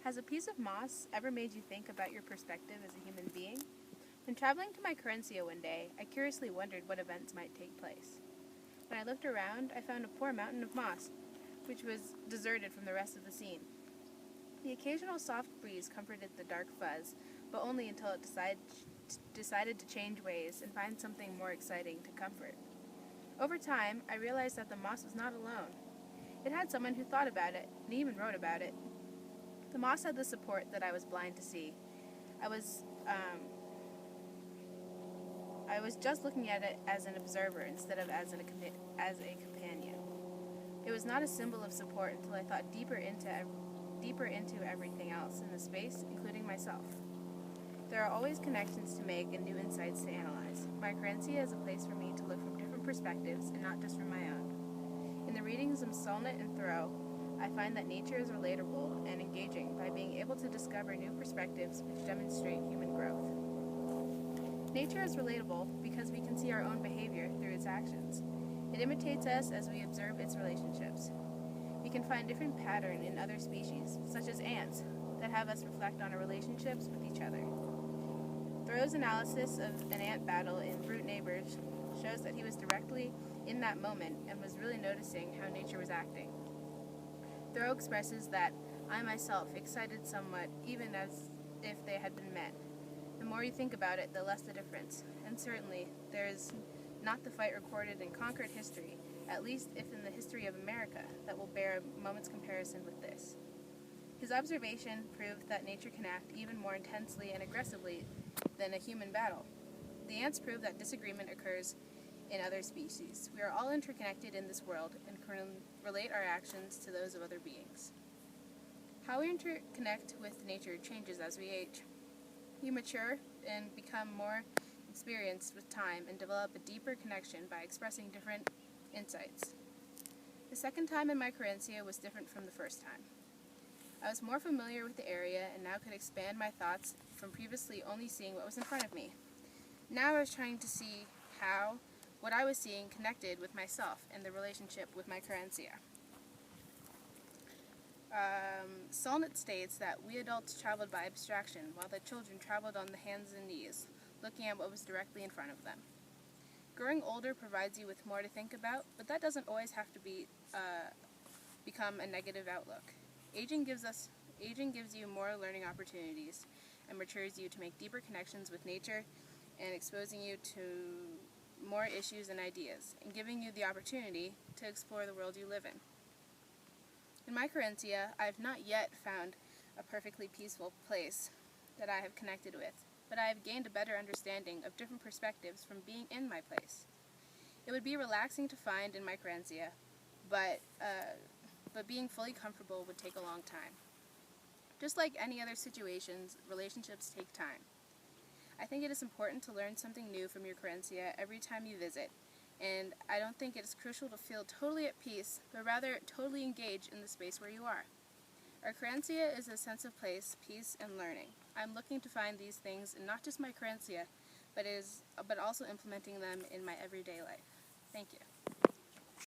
Has a piece of moss ever made you think about your perspective as a human being? When traveling to Mycorencia one day, I curiously wondered what events might take place. When I looked around, I found a poor mountain of moss, which was deserted from the rest of the scene. The occasional soft breeze comforted the dark fuzz, but only until it decided to change ways and find something more exciting to comfort. Over time, I realized that the moss was not alone. It had someone who thought about it and even wrote about it. The moss had the support that I was blind to see. I was just looking at it as an observer instead of as a companion. It was not a symbol of support until I thought deeper into everything else in the space, including myself. There are always connections to make and new insights to analyze. Mycorencia is a place for me to look from different perspectives and not just from my own. In the readings of Solnit and Thoreau, I find that nature is relatable and engaging by being able to discover new perspectives which demonstrate human growth. Nature is relatable because we can see our own behavior through its actions. It imitates us as we observe its relationships. We can find different patterns in other species, such as ants, that have us reflect on our relationships with each other. Thoreau's analysis of an ant battle in Brute Neighbors shows that he was directly in that moment and was really noticing how nature was acting. Thoreau expresses that I myself excited somewhat, even as if they had been men. The more you think about it, the less the difference. And certainly, there is not the fight recorded in conquered history, at least if in the history of America, that will bear a moment's comparison with this. His observation proved that nature can act even more intensely and aggressively than a human battle. The ants prove that disagreement occurs in other species. We are all interconnected in this world and can relate our actions to those of other beings. How we interconnect with nature changes as we age. We mature and become more experienced with time and develop a deeper connection by expressing different insights. The second time in Mycorencia was different from the first time. I was more familiar with the area and now could expand my thoughts from previously only seeing what was in front of me. Now I was trying to see how what I was seeing connected with myself and the relationship with Mycorencia. Solnit states that we adults traveled by abstraction while the children traveled on the hands and knees, looking at what was directly in front of them. Growing older provides you with more to think about, but that doesn't always have to become a negative outlook. Aging gives you more learning opportunities and matures you to make deeper connections with nature and exposing you to more issues and ideas, and giving you the opportunity to explore the world you live in. In Mycorencia, I have not yet found a perfectly peaceful place that I have connected with, but I have gained a better understanding of different perspectives from being in my place. It would be relaxing to find in Mycorencia, but being fully comfortable would take a long time. Just like any other situations, relationships take time. I think it is important to learn something new from your Mycorencia every time you visit, and I don't think it is crucial to feel totally at peace, but rather totally engage in the space where you are. Our Mycorencia is a sense of place, peace, and learning. I'm looking to find these things in not just Mycorencia, but also implementing them in my everyday life. Thank you.